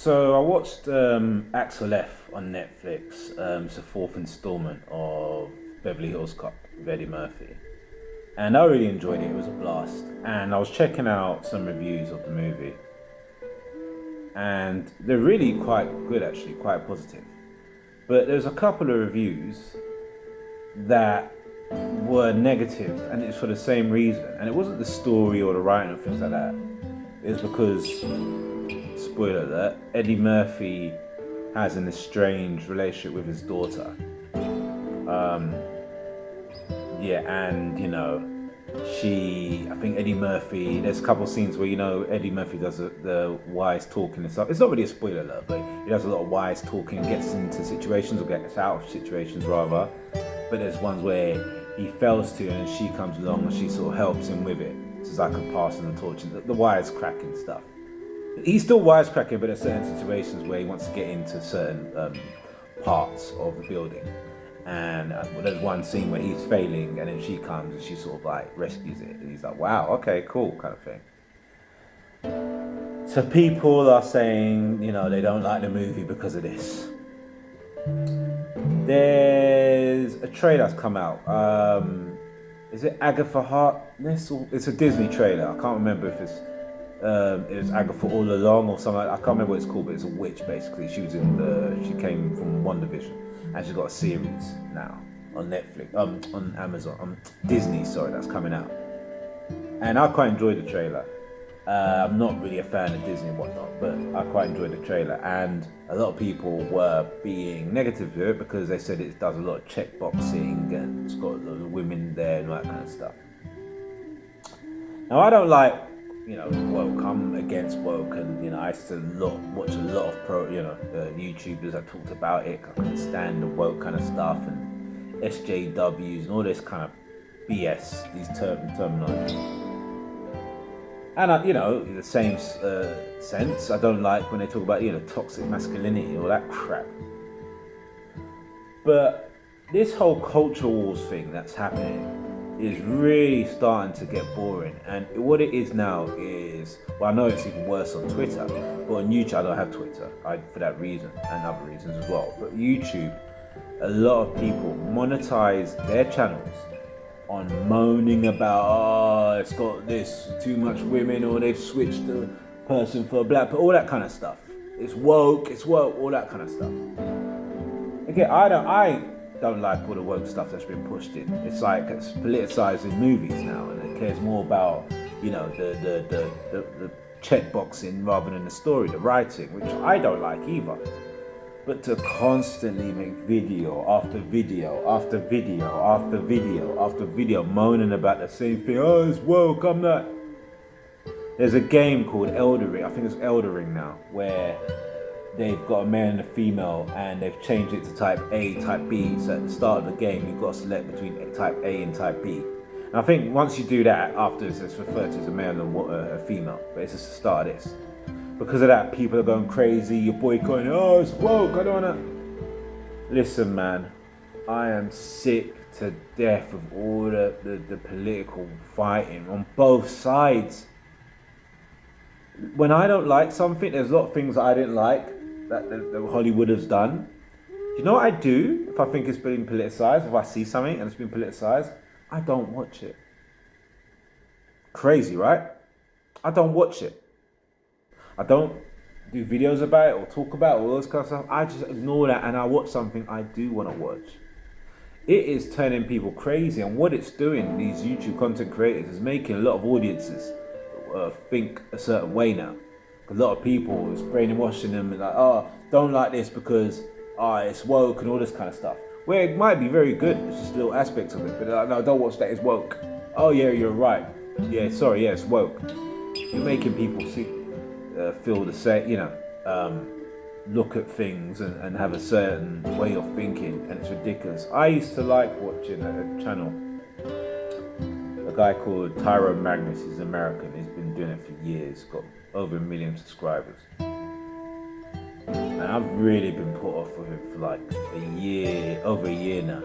So I watched Axel F on Netflix. It's the fourth installment of Beverly Hills Cop with Eddie Murphy, and I really enjoyed it. It was a blast. And I was checking out some reviews of the movie, and they're really quite good, actually, quite positive. But there's a couple of reviews that were negative, and it's for the same reason. And it wasn't the story or the writing or things like that. It's because, spoiler alert, Eddie Murphy has an estranged relationship with his daughter. Um, yeah, and I think Eddie Murphy, there's a couple of scenes where, Eddie Murphy does the wise talking and stuff. It's not really a spoiler alert, but he does a lot of wise talking, gets into situations or gets out of situations rather. But there's ones where he fails to, and then she comes along and she sort of helps him with it. So it's like a passing the torch, and the wisecracking stuff. He's still wisecracking, but there's certain situations where he wants to get into certain parts of the building. And there's one scene where he's failing, and then she comes and she sort of like rescues it. And he's like, wow, okay, cool, kind of thing. So people are saying, they don't like the movie because of this. There's a trailer that's come out. Is it Agatha Harkness? It's a Disney trailer. I can't remember if it was Agatha All Along or something. I can't remember what it's called, but it's a witch basically. She came from One Division, and she's got a series now on Netflix, on Amazon, Disney. Sorry, that's coming out. And I quite enjoyed the trailer. I'm not really a fan of Disney and whatnot, but I quite enjoyed the trailer. And a lot of people were being negative to it because they said it does a lot of checkboxing and it's got a lot of women there and all that kind of stuff. Now, I don't like, woke. I'm against woke, and I used to watch a lot of YouTubers that talked about it. I couldn't stand the woke kind of stuff and SJWs and all this kind of BS, these terminology. And in the same sense, I don't like when they talk about toxic masculinity and all that crap. But this whole culture wars thing that's happening is really starting to get boring. And what it is now is, well, I know it's even worse on Twitter, but on YouTube, I don't have Twitter for that reason and other reasons as well. But YouTube, a lot of people monetize their channels on moaning about, it's got this, too much women, or they've switched the person for a black, all that kind of stuff. It's woke, all that kind of stuff. Again, I don't like all the woke stuff that's been pushed in. It's like it's politicized in movies now, and it cares more about the check boxing rather than the story, the writing, which I don't like either. But to constantly make video after video after video after video after video moaning about the same thing, oh, it's woke, I'm not. There's a game called Elder Ring, I think it's Elder Ring now, where they've got a male and a female, and they've changed it to type A, type B. So at the start of the game, you've got to select between type A and type B. And I think once you do that, afterwards it's referred to as a male and a female. But it's just the start of this. Because of that, people are going crazy. Your boy going, oh, it's woke, I don't wanna. Listen, man, I am sick to death of all the political fighting on both sides. When I don't like something, there's a lot of things that I didn't like that Hollywood has done. You know what I do if I think it's been politicized? If I see something and it's been politicized, I don't watch it. Crazy, right? I don't watch it. I don't do videos about it or talk about it or all this kind of stuff. I just ignore that and I watch something I do want to watch. It is turning people crazy, and what it's doing, these YouTube content creators, is making a lot of audiences think a certain way now. A lot of people is brainwashing them and like, oh, don't like this because it's woke and all this kind of stuff. Where it might be very good, it's just little aspects of it, but like, no, don't watch that, it's woke. Oh yeah, you're right. Yeah, sorry, yeah, it's woke. You're making people feel the same, look at things and have a certain way of thinking, and it's ridiculous. I used to like watching a channel, a guy called Tyro Magnus. He's American. He's been doing it for years. Got over 1 million subscribers, and I've really been put off with him for like over a year now.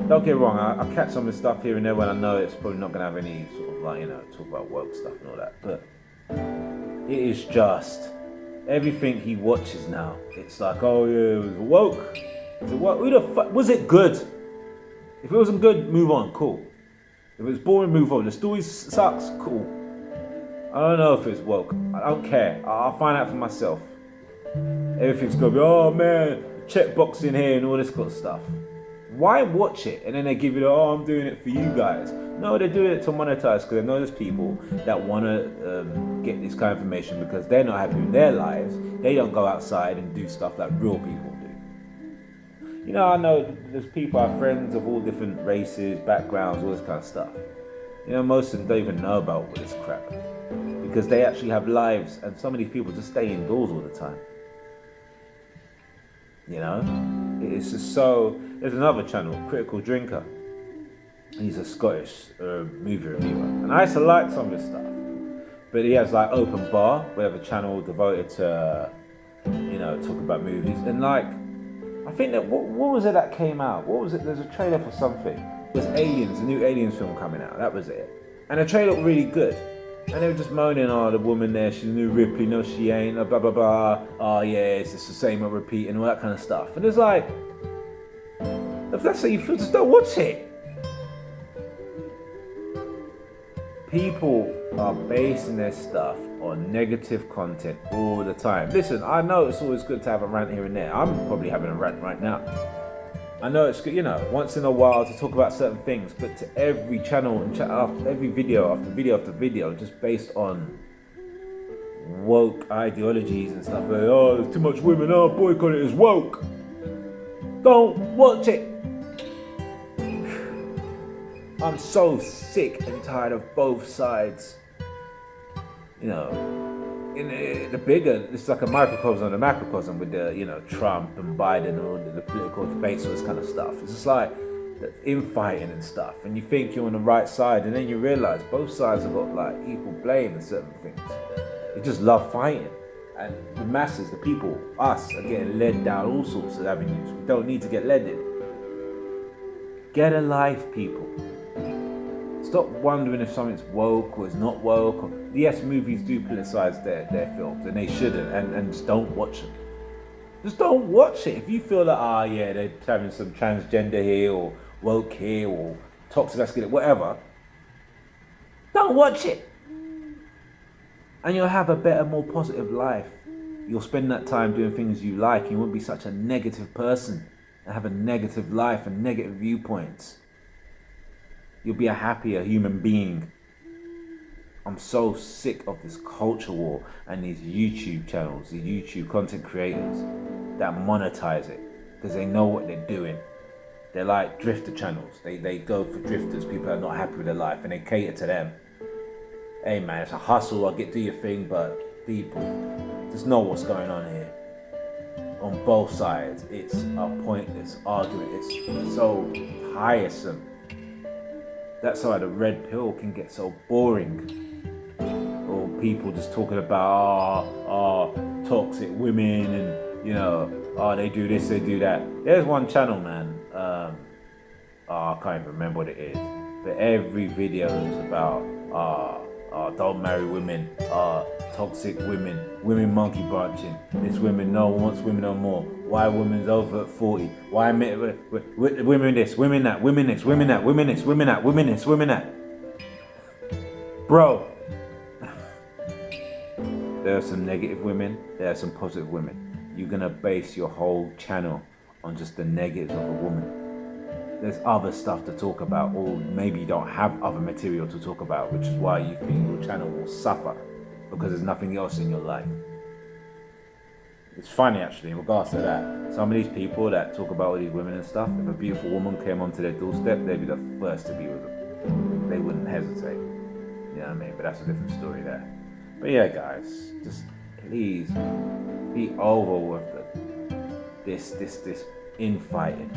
Don't get wrong, I catch some of the stuff here and there when I know it's probably not going to have any sort of like, talk about woke stuff and all that, but it is just everything he watches now, it's like, oh yeah, it was woke. Is it woke? Who the fuck? Was it good? If it wasn't good, move on, cool. If it was boring, move on. The story sucks, cool. I don't know if it's woke. I don't care. I'll find out for myself. Everything's gonna be, oh man, checkbox in here and all this kind of stuff. Why watch it? And then they give you the, oh, I'm doing it for you guys. No, they're doing it to monetize because they know there's people that want to get this kind of information because they're not happy with their lives. They don't go outside and do stuff like real people do. You know, I know there's people, I have friends of all different races, backgrounds, all this kind of stuff. You know, most of them don't even know about all this crap because they actually have lives, and some of these people just stay indoors all the time. You know, it's just so. There's another channel, Critical Drinker. He's a Scottish movie reviewer, and I used to like some of his stuff. But he has like Open Bar, we have a channel devoted to, you know, talk about movies. And like, I think that what was it that came out? What was it? There's a trailer for something. It was Aliens, a new Aliens film coming out. That was it. And the trailer looked really good. And they were just moaning, oh, the woman there, she's new Ripley, no she ain't, blah, blah, blah. Oh, yeah, it's just the same, I repeat, and all that kind of stuff. And it's like, if that's how you feel, just don't watch it. People are basing their stuff on negative content all the time. Listen, I know it's always good to have a rant here and there. I'm probably having a rant right now. I know it's good, you know, once in a while to talk about certain things, but to every channel and every video after video after video, just based on woke ideologies and stuff. Like, oh, there's too much women, oh, boycott it is woke. Don't watch it. I'm so sick and tired of both sides. You know, in the bigger, it's like a microcosm and a macrocosm with the, you know, Trump and Biden and all the political debates, all this kind of stuff. It's just like infighting and stuff, and you think you're on the right side, and then you realize both sides have got like equal blame in certain things. They just love fighting, and the masses, the people, us, are getting led down all sorts of avenues. We don't need to get led in. Get a life, people. Stop wondering if something's woke or it's not woke. Or, yes, movies do politicize their films, and they shouldn't, and just don't watch them. Just don't watch it. If you feel like, ah, yeah, they're having some transgender here, or woke here, or toxic masculinity, whatever, don't watch it. And you'll have a better, more positive life. You'll spend that time doing things you like, and you won't be such a negative person and have a negative life and negative viewpoints. You'll be a happier human being. I'm so sick of this culture war and these YouTube channels, these YouTube content creators that monetize it because they know what they're doing. They're like drifter channels. They go for drifters, people that are not happy with their life, and they cater to them. Hey man, it's a hustle, do your thing, but people, just know what's going on here. On both sides, it's a pointless argument. It's so tiresome. That's why the red pill can get so boring. Or people just talking about toxic women and, you know, they do this, they do that. There's one channel, man. I can't even remember what it is. But every video is about don't marry women, toxic women monkey branching. This women wants women no more. Why women's over at 40? Why women this, women that, women this, women that, women this, women that, women this, women that. Bro, there are some negative women, there are some positive women. You're gonna base your whole channel on just the negatives of a woman. There's other stuff to talk about, or maybe you don't have other material to talk about, which is why you think your channel will suffer, because there's nothing else in your life. It's funny actually, in regards to that, some of these people that talk about all these women and stuff, if a beautiful woman came onto their doorstep, they'd be the first to be with them. They wouldn't hesitate. You know what I mean? But that's a different story there. But yeah, guys, just please be over with this infighting.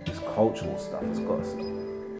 This cultural stuff has got to stop.